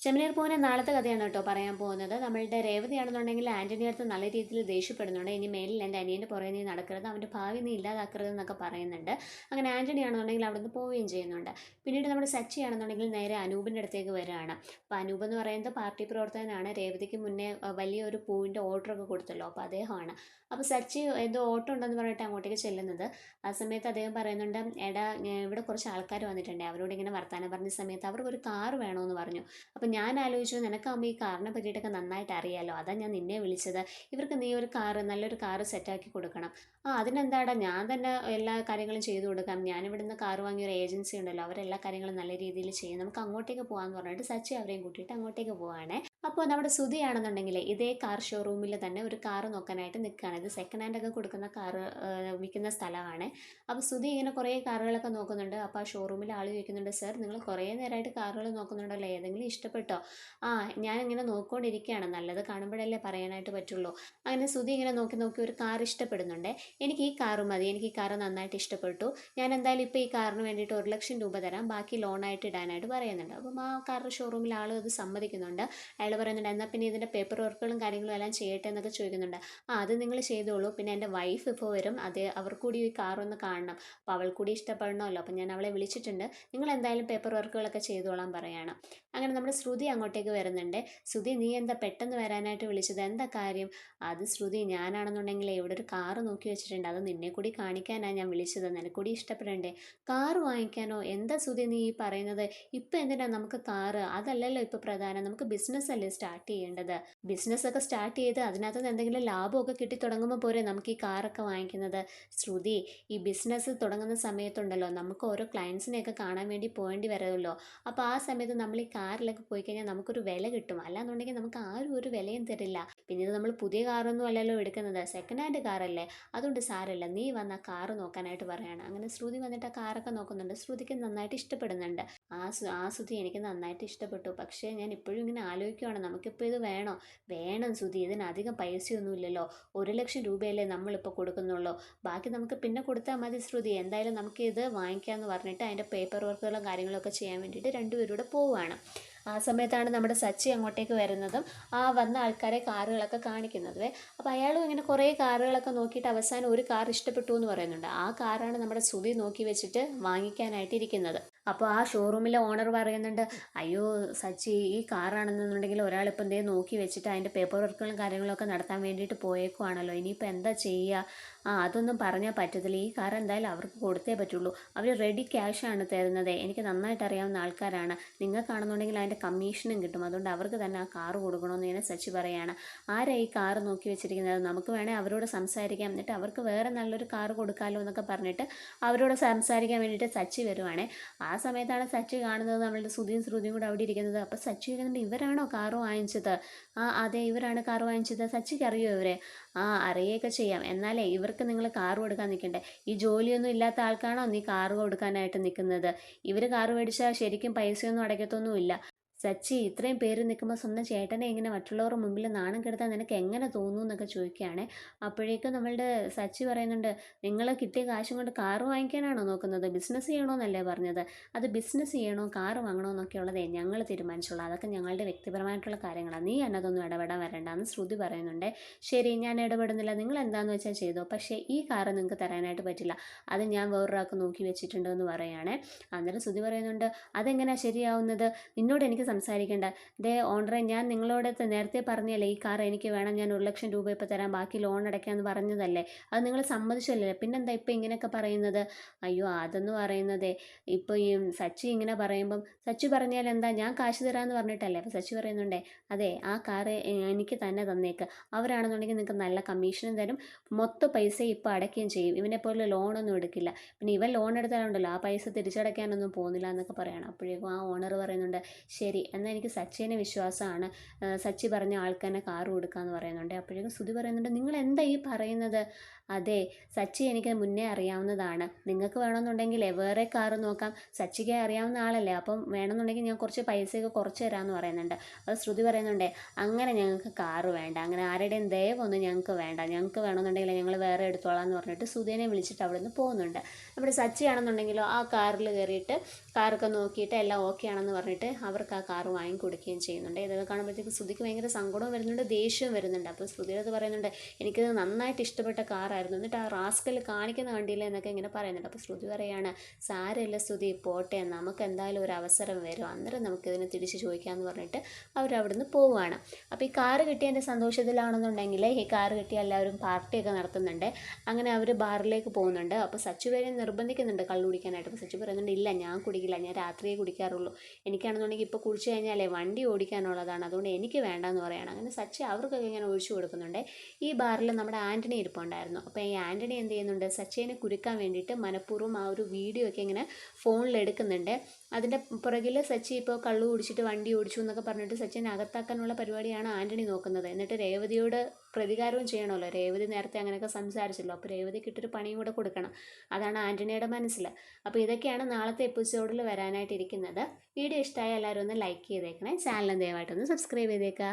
ചെമ്മനീർ പൂവിൻ്റെ നാളത്തെ കഥയാണ് കേട്ടോ പറയാൻ പോകുന്നത്. നമ്മളുടെ രേവതിയാണെന്നുണ്ടെങ്കിൽ ആൻ്റണി അടുത്ത് നല്ല രീതിയിൽ ദേഷ്യപ്പെടുന്നുണ്ട്. ഇനി മേലിൽ എൻ്റെ അനിയൻ്റെ പുറകെ നീ നടക്കരുത്, അവൻ്റെ ഭാവി നീ ഇല്ലാതാക്കരുത് എന്നൊക്കെ പറയുന്നുണ്ട്. അങ്ങനെ ആൻ്റണി ആണെന്നുണ്ടെങ്കിൽ അവിടെ നിന്ന് പോവുകയും ചെയ്യുന്നുണ്ട്. പിന്നീട് നമ്മുടെ സച്ചി ആണെന്നുണ്ടെങ്കിൽ നേരെ അനൂപിൻ്റെ അടുത്തേക്ക് വരികയാണ്. അപ്പോൾ അനൂപ് എന്ന് പറയുന്നത് പാർട്ടി പ്രവർത്തകനാണ്. രേവതിക്ക് മുന്നേ വലിയൊരു പൂവിൻ്റെ ഓർഡറൊക്കെ കൊടുത്തല്ലോ, അപ്പോൾ അദ്ദേഹമാണ്. അപ്പോൾ സച്ചി എന്തോ ഓട്ടം ഉണ്ടെന്ന് പറഞ്ഞിട്ട് അങ്ങോട്ടേക്ക് ചെല്ലുന്നത്. ആ സമയത്ത് അദ്ദേഹം പറയുന്നുണ്ട്, എടാ ഇവിടെ കുറച്ച് ആൾക്കാർ വന്നിട്ടുണ്ട്, അവരോട് ഇങ്ങനെ വർത്താനം പറഞ്ഞ സമയത്ത് അവർക്കൊരു കാർ വേണമെന്ന് പറഞ്ഞു. അപ്പം ഞാൻ ആലോചിച്ചു, നിനക്കാകുമ്പോൾ ഈ കാറിനെ പറ്റിയിട്ടൊക്കെ നന്നായിട്ട് അറിയാമല്ലോ, അതാ ഞാൻ നിന്നെ വിളിച്ചത്. ഇവർക്ക് നീ ഒരു കാറ്, നല്ലൊരു കാറ് സെറ്റാക്കി കൊടുക്കണം. അതിനെന്താടാ, ഞാൻ തന്നെ എല്ലാ കാര്യങ്ങളും ചെയ്തു കൊടുക്കാം. ഞാനിവിടുന്ന് കാറ് വാങ്ങിയ ഒരു ഏജൻസി ഉണ്ടല്ലോ, അവരെല്ലാ കാര്യങ്ങളും നല്ല രീതിയിൽ ചെയ്യും, നമുക്ക് അങ്ങോട്ടേക്ക് പോകാമെന്ന് പറഞ്ഞിട്ട് സച്ചി അവരെയും കൂട്ടിയിട്ട് അങ്ങോട്ടേക്ക് പോവാണേ. അപ്പോൾ നമ്മുടെ സുധിയാണെന്നുണ്ടെങ്കിൽ ഇതേ കാർ ഷോറൂമിൽ തന്നെ ഒരു കാറ് നോക്കാനായിട്ട് നിൽക്കുകയാണ്. ഇത് സെക്കൻഡ് ഹാൻഡ് ഒക്കെ കൊടുക്കുന്ന കാറ് വിൽക്കുന്ന സ്ഥലമാണ്. അപ്പോൾ സുധി ഇങ്ങനെ കുറേ കാറുകളൊക്കെ നോക്കുന്നുണ്ട്. അപ്പോൾ ആ ഷോറൂമിൽ ആൾ ചോദിക്കുന്നുണ്ട്, സർ നിങ്ങൾ കുറേ നേരമായിട്ട് കാറുകൾ നോക്കുന്നുണ്ടല്ലോ, ഏതെങ്കിലും ഇഷ്ടപ്പെട്ടോ? ഞാനിങ്ങനെ നോക്കിക്കൊണ്ടിരിക്കുകയാണ്, നല്ലത് കാണുമ്പോഴല്ലേ പറയാനായിട്ട് പറ്റുള്ളൂ. അങ്ങനെ സുധി ഇങ്ങനെ നോക്കി നോക്കി ഒരു കാർ ഇഷ്ടപ്പെടുന്നുണ്ട്. എനിക്ക് ഈ കാറ് മതി, എനിക്ക് ഈ കാറ് നന്നായിട്ട് ഇഷ്ടപ്പെട്ടു, ഞാൻ എന്തായാലും ഇപ്പോൾ ഈ കാറിന് വേണ്ടിയിട്ട് 1,00,000 രൂപ തരാം, ബാക്കി ലോണായിട്ട് ഇടാനായിട്ട് പറയുന്നുണ്ട്. അപ്പം ആ കാറിൻ്റെ ഷോറൂമിൽ ആൾ അത് സമ്മതിക്കുന്നുണ്ട്. അയാൾ പറയുന്നുണ്ട്, എന്നാൽ പിന്നെ ഇതിൻ്റെ പേപ്പർ വർക്കുകളും കാര്യങ്ങളും എല്ലാം ചെയ്യട്ടെ എന്നൊക്കെ ചോദിക്കുന്നുണ്ട്. അത് നിങ്ങൾ ചെയ്തോളൂ, പിന്നെ എൻ്റെ വൈഫ് ഇപ്പോൾ വരും, അവർക്ക് കൂടി ഈ കാറൊന്ന് കാണണം, അപ്പോൾ അവൾ കൂടി ഇഷ്ടപ്പെടണമല്ലോ, അപ്പം ഞാൻ അവളെ വിളിച്ചിട്ടുണ്ട്, നിങ്ങൾ എന്തായാലും പേപ്പർ വർക്കുകളൊക്കെ ചെയ്തോളാൻ പറയുകയാണ്. അങ്ങനെ നമ്മുടെ ശ്രുതി അങ്ങോട്ടേക്ക് വരുന്നുണ്ട്. ശ്രുതി, നീ എന്താ പെട്ടെന്ന് വരാനായിട്ട് വിളിച്ചത്, എന്താ കാര്യം? അത് ശ്രുതി, ഞാനാണെന്നുണ്ടെങ്കിൽ ഇവിടെ ഒരു കാറ് നോക്കി വെച്ചിട്ടുണ്ട്, അത് നിന്നെ കൂടി കാണിക്കാനാണ് ഞാൻ വിളിച്ചത്, നിനക്ക് കൂടി ഇഷ്ടപ്പെടണ്ടേ? കാറ് വാങ്ങിക്കാനോ? എന്താ ശ്രുതി നീ ഈ പറയുന്നത്? ഇപ്പം എന്തിനാ നമുക്ക് കാറ്? അതല്ലല്ലോ ഇപ്പോൾ പ്രധാനം, നമുക്ക് ബിസിനസ് അല്ലേ സ്റ്റാർട്ട് ചെയ്യേണ്ടത്. ബിസിനസ്സൊക്കെ സ്റ്റാർട്ട് ചെയ്ത് അതിനകത്ത് നിന്ന് എന്തെങ്കിലും ലാഭമൊക്കെ കിട്ടി തുടങ്ങുമ്പോൾ പോരെ നമുക്ക് ഈ കാറൊക്കെ വാങ്ങിക്കുന്നത്. ശ്രുതി, ഈ ബിസിനസ് തുടങ്ങുന്ന സമയത്തുണ്ടല്ലോ, നമുക്ക് ഓരോ ക്ലയൻസിനെയൊക്കെ കാണാൻ വേണ്ടി പോകേണ്ടി വരുമല്ലോ. അപ്പോൾ ആ സമയത്ത് നമ്മൾ ഈ കാറിലൊക്കെ പോയി കഴിഞ്ഞാൽ നമുക്കൊരു വില കിട്ടും, അല്ലാന്നുണ്ടെങ്കിൽ നമുക്ക് ആരും ഒരു വിലയും തരില്ല. പിന്നെ ഇത് നമ്മൾ പുതിയ കാറൊന്നും അല്ലല്ലോ എടുക്കുന്നത്, സെക്കൻഡ് ഹാൻഡ് കാറല്ലേ, അതുകൊണ്ട് സാരമില്ല, നീ വന്ന കാറ് നോക്കാനായിട്ട് പറയാണ്. അങ്ങനെ ശ്രുതി വന്നിട്ട് ആ കാറൊക്കെ നോക്കുന്നുണ്ട്. ശ്രുതിക്ക് നന്നായിട്ട് ഇഷ്ടപ്പെടുന്നുണ്ട്. ആ ശ്രുതി, എനിക്ക് നന്നായിട്ട് ഇഷ്ടപ്പെട്ടു, പക്ഷേ ഞാൻ ഇപ്പോഴും ഇങ്ങനെ ആലോചിക്കുവാണ്, നമുക്കിപ്പോൾ ഇത് വേണോ? വേണം ശ്രുതി, ഇതിനധികം പൈസയൊന്നുമില്ലല്ലോ, 1,00,000 രൂപയല്ലേ നമ്മളിപ്പോൾ കൊടുക്കുന്നുള്ളൂ, ബാക്കി നമുക്ക് പിന്നെ കൊടുത്താൽ മതി ശ്രുതി. എന്തായാലും നമുക്ക് ഇത് വാങ്ങിക്കാമെന്ന് പറഞ്ഞിട്ട് അതിൻ്റെ പേപ്പർ വർക്കുകളും കാര്യങ്ങളൊക്കെ ചെയ്യാൻ വേണ്ടിയിട്ട് രണ്ടുപേരും കൂടെ പോവുകയാണ്. ആ സമയത്താണ് നമ്മുടെ സച്ചി അങ്ങോട്ടേക്ക് വരുന്നതും ആ വന്ന ആൾക്കാരെ കാറുകളൊക്കെ കാണിക്കുന്നത്. അപ്പോൾ അയാളും ഇങ്ങനെ കുറേ കാറുകളൊക്കെ നോക്കിയിട്ട് അവസാനം ഒരു കാർ ഇഷ്ടപ്പെട്ടു എന്ന് പറയുന്നുണ്ട്. ആ കാറാണ് നമ്മുടെ ശ്രുതി നോക്കി വെച്ചിട്ട് വാങ്ങിക്കാനായിട്ട് ഇരിക്കുന്നത്. അപ്പോൾ ആ ഷോറൂമിലെ ഓണർ പറയുന്നുണ്ട്, അയ്യോ സച്ചി, ഈ കാറാണെന്നുണ്ടെങ്കിൽ ഒരാളിപ്പോൾ എന്തേ നോക്കി വെച്ചിട്ട് അതിൻ്റെ പേപ്പർ വർക്കുകളും കാര്യങ്ങളൊക്കെ നടത്താൻ വേണ്ടിയിട്ട് പോയേക്കുവാണല്ലോ, ഇനിയിപ്പോൾ എന്താ ചെയ്യുക? അതൊന്നും പറഞ്ഞാൽ പറ്റത്തില്ല, ഈ കാർ എന്തായാലും അവർക്ക് കൊടുത്തേ പറ്റുള്ളൂ, അവർ റെഡി ക്യാഷാണ് തരുന്നത്, എനിക്ക് നന്നായിട്ട് അറിയാവുന്ന ആൾക്കാരാണ്, നിങ്ങൾക്കാണെന്നുണ്ടെങ്കിൽ അതിൻ്റെ കമ്മീഷനും കിട്ടും, അതുകൊണ്ട് അവർക്ക് തന്നെ ആ കാറ് കൊടുക്കണമെന്ന് ഇങ്ങനെ സച്ചി പറയുകയാണ്. ആരാ ഈ കാറ് നോക്കി വെച്ചിരിക്കുന്നത്? നമുക്ക് വേണേൽ അവരോട് സംസാരിക്കാം, എന്നിട്ട് അവർക്ക് വേറെ നല്ലൊരു കാറ് കൊടുക്കാമല്ലോ എന്നൊക്കെ പറഞ്ഞിട്ട് അവരോട് സംസാരിക്കാൻ വേണ്ടിയിട്ട് സച്ചി വരുവാണേ. ആ സമയത്താണ് സച്ചി കാണുന്നത് നമ്മളുടെ ശ്രുതിയും കൂടെ അവിടെ ഇരിക്കുന്നത്. അപ്പോൾ സച്ചി ചോദിക്കുന്നുണ്ട്, ഇവരാണോ കാറ് വാങ്ങിച്ചത്? അതെ, ഇവരാണ് കാറ് വാങ്ങിച്ചത്. സച്ചിക്ക് അറിയോ ഇവരെ? അറിയുകയൊക്കെ ചെയ്യാം, എന്നാലേ ഇവർക്ക് നിങ്ങൾ കാറ് കൊടുക്കാൻ നിൽക്കണ്ടേ? ഈ ജോലിയൊന്നും ഇല്ലാത്ത ആൾക്കാണോ നീ കാറ് കൊടുക്കാനായിട്ട് നിൽക്കുന്നത്? ഇവർ കാറ് മേടിച്ചാൽ ശരിക്കും പൈസയൊന്നും അടയ്ക്കത്തൊന്നുമില്ല. സച്ചി, ഇത്രയും പേര് നിൽക്കുമ്പോൾ സ്വന്തം ചേട്ടനെ ഇങ്ങനെ മറ്റുള്ളവരുടെ മുമ്പിൽ നാണം കെടുത്താൻ നിനക്ക് എങ്ങനെ തോന്നുന്നു എന്നൊക്കെ ചോദിക്കുകയാണേ. അപ്പോഴേക്കും നമ്മളുടെ സച്ചി പറയുന്നുണ്ട്, നിങ്ങൾ കിട്ടിയ കാശും കൊണ്ട് കാറ് വാങ്ങിക്കാനാണോ നോക്കുന്നത്? ബിസിനസ് ചെയ്യണമെന്നല്ലേ പറഞ്ഞത്? അത് ബിസിനസ് ചെയ്യണോ കാറ് വാങ്ങണോ എന്നൊക്കെ ഉള്ളതേ ഞങ്ങൾ തീരുമാനിച്ചോളാം, അതൊക്കെ ഞങ്ങളുടെ വ്യക്തിപരമായിട്ടുള്ള കാര്യങ്ങളാണ്, നീ എന്നതൊന്നും ഇടപെടാൻ വരണ്ടെന്ന് ശ്രുതി പറയുന്നുണ്ട്. ശരി, ഞാൻ ഇടപെടുന്നില്ല, നിങ്ങൾ എന്താണെന്ന് വെച്ചാൽ ചെയ്തോ, പക്ഷേ ഈ കാറ് നിങ്ങൾക്ക് തരാനായിട്ട് പറ്റില്ല, അത് ഞാൻ വേറൊരാൾക്ക് നോക്കി വെച്ചിട്ടുണ്ട് എന്ന് പറയുകയാണേ. അന്നേരം ശ്രുതി പറയുന്നുണ്ട്, അതെങ്ങനെയാണ് ശരിയാവുന്നത്? നിന്നോട് എനിക്ക് സംസാരിക്കേണ്ട. ഓണറെ, ഞാൻ നിങ്ങളോട് നേരത്തെ പറഞ്ഞല്ലേ ഈ കാർ എനിക്ക് വേണം, ഞാൻ 1,00,000 രൂപ ഇപ്പോൾ തരാം, ബാക്കി ലോൺ അടയ്ക്കാമെന്ന് പറഞ്ഞതല്ലേ, അത് നിങ്ങൾ സമ്മതിച്ചല്ലേ, പിന്നെന്താ ഇപ്പോൾ ഇങ്ങനെയൊക്കെ പറയുന്നത്? അയ്യോ, അതെന്ന് പറയുന്നതേ, ഇപ്പോൾ ഈ സച്ചി ഇങ്ങനെ പറയുമ്പം, സച്ചി പറഞ്ഞാൽ എന്താ, ഞാൻ കാശ് തരാമെന്ന് പറഞ്ഞിട്ടല്ലേ? അപ്പോൾ സച്ചി പറയുന്നുണ്ടേ, അതെ, ആ കാറ് എനിക്ക് തന്നെ തന്നേക്ക്, അവരാണെന്നുണ്ടെങ്കിൽ നിങ്ങൾക്ക് നല്ല കമ്മീഷനും തരും, മൊത്തം പൈസ ഇപ്പോൾ അടയ്ക്കുകയും ചെയ്യും, ഇവനെ പോലെ ലോണൊന്നും എടുക്കില്ല, പിന്നെ ഇവൻ ലോൺ എടുത്താലുണ്ടല്ലോ ആ പൈസ തിരിച്ചടയ്ക്കാനൊന്നും പോകുന്നില്ല എന്നൊക്കെ പറയണം. അപ്പോഴേക്കും ആ ഓണർ പറയുന്നുണ്ട്, ശരി, എന്നാൽ എനിക്ക് സച്ചിനെ വിശ്വാസമാണ്, സച്ചി പറഞ്ഞ ആൾക്ക് തന്നെ കാറ് കൊടുക്കാമെന്ന് പറയുന്നുണ്ട്. അപ്പോഴേക്കും ശ്രുതി പറയുന്നുണ്ട്, നിങ്ങൾ എന്താ ഈ പറയുന്നത്? അതെ, സച്ചി എനിക്ക് മുന്നേ അറിയാവുന്നതാണ്. നിങ്ങൾക്ക് വേണമെന്നുണ്ടെങ്കിലേ വേറെ കാറ് നോക്കാം. സച്ചിക്ക് അറിയാവുന്ന ആളല്ലേ, അപ്പം വേണമെന്നുണ്ടെങ്കിൽ ഞാൻ കുറച്ച് പൈസയൊക്കെ കുറച്ച് തരാമെന്ന് പറയുന്നുണ്ട്. അപ്പോൾ ശ്രുതി പറയുന്നുണ്ട്, അങ്ങനെ ഞങ്ങൾക്ക് കാറ് വേണ്ട, അങ്ങനെ ആരുടെയും ദയവൊന്നും ഞങ്ങൾക്ക് വേണ്ട, ഞങ്ങൾക്ക് വേണമെന്നുണ്ടെങ്കിൽ ഞങ്ങൾ വേറെ എടുത്തോളാം എന്ന് പറഞ്ഞിട്ട് ശ്രുതിനെ വിളിച്ചിട്ട് അവിടെ നിന്ന് പോകുന്നുണ്ട്. നമ്മുടെ സച്ചി ആണെന്നുണ്ടെങ്കിലോ ആ കാറിൽ കയറിയിട്ട് കാറൊക്കെ നോക്കിയിട്ട് എല്ലാം ഓക്കെ ആണെന്ന് പറഞ്ഞിട്ട് അവർക്ക് ആ കാറ് വാങ്ങിക്കൊടുക്കുകയും ചെയ്യുന്നുണ്ട്. ഇതൊക്കെ കാണുമ്പോഴത്തേക്ക് ശ്രുതിക്ക് ഭയങ്കര സങ്കടവും വരുന്നുണ്ട്, ദേഷ്യവും വരുന്നുണ്ട്. അപ്പോൾ ശ്രുതിയുടെ അടുത്ത് പറയുന്നുണ്ട്, എനിക്കത് നന്നായിട്ട് ഇഷ്ടപ്പെട്ട കാറായിരുന്നു, എന്നിട്ട് ആ റാസ്കൽ കാണിക്കുന്ന കണ്ടില്ല എന്നൊക്കെ ഇങ്ങനെ പറയുന്നുണ്ട്. അപ്പോൾ ശ്രുതി പറയാണ്, സാരമില്ല ശ്രുതി, പോട്ടെ, നമുക്ക് എന്തായാലും ഒരു അവസരം വരും, അന്നേരം നമുക്കിതിന് തിരിച്ച് ചോദിക്കാമെന്ന് പറഞ്ഞിട്ട് അവരവിടുന്ന് പോവുകയാണ്. അപ്പോൾ ഈ കാറ് കിട്ടിയതിൻ്റെ സന്തോഷത്തിലാണെന്നുണ്ടെങ്കിൽ ഈ കാറ് കിട്ടിയ എല്ലാവരും പാർട്ടിയൊക്കെ നടത്തുന്നുണ്ട്. അങ്ങനെ അവർ ബാറിലേക്ക് പോകുന്നുണ്ട്. അപ്പോൾ സച്ചു പേരെ നിർബന്ധിക്കുന്നുണ്ട് കള്ളു കുടിക്കാനായിട്ട്. അപ്പോൾ സച്ചു പറയുന്നുണ്ട്, ഇല്ല ഞാൻ കുടിക്കില്ല, ഞാൻ രാത്രിയേ കുടിക്കാറുള്ളൂ, എനിക്കാണെന്നുണ്ടെങ്കിൽ ഇപ്പോൾ കുടിച്ചു കഴിഞ്ഞാലേ വണ്ടി ഓടിക്കാനുള്ളതാണ്, അതുകൊണ്ട് എനിക്ക് വേണ്ടെന്ന് പറയുകയാണ്. അങ്ങനെ സച്ചി അവർക്കൊക്കെ ഇങ്ങനെ ഒഴിച്ചു കൊടുക്കുന്നുണ്ട്. ഈ ബാറിൽ നമ്മുടെ ആൻ്റണി ഇരിപ്പുണ്ടായിരുന്നു. അപ്പോൾ ഈ ആൻ്റണി എന്ത് ചെയ്യുന്നുണ്ട്, സച്ചിനെ കുരുക്കാൻ വേണ്ടിയിട്ട് മനഃപൂർവ്വം ആ ഒരു വീഡിയോ ഒക്കെ ഇങ്ങനെ ഫോണിൽ എടുക്കുന്നുണ്ട്. അതിൻ്റെ പുറകിൽ സച്ചി ഇപ്പോൾ കള്ളു കുടിച്ചിട്ട് വണ്ടി ഓടിച്ചു എന്നൊക്കെ പറഞ്ഞിട്ട് സച്ചിനെ അകത്താക്കാനുള്ള പരിപാടിയാണ് ആൻ്റണി നോക്കുന്നത്. എന്നിട്ട് രേവതിയോട് പ്രതികാരവും ചെയ്യണമല്ലോ, രേവതി നേരത്തെ അങ്ങനെയൊക്കെ സംസാരിച്ചല്ലോ, അപ്പോൾ രേവതിക്കിട്ടൊരു പണിയും കൂടെ കൊടുക്കണം, അതാണ് ആൻ്റണിയുടെ മനസ്സിൽ. അപ്പോൾ ഇതൊക്കെയാണ് നാളത്തെ എപ്പിസോഡിൽ വരാനായിട്ടിരിക്കുന്നത്. വീഡിയോ ഇഷ്ടമായ എല്ലാവരും ഒന്ന് ലൈക്ക് ചെയ്തേക്കണേ, ചാനലും ദയവായിട്ടൊന്ന് സബ്സ്ക്രൈബ് ചെയ്തേക്കുക.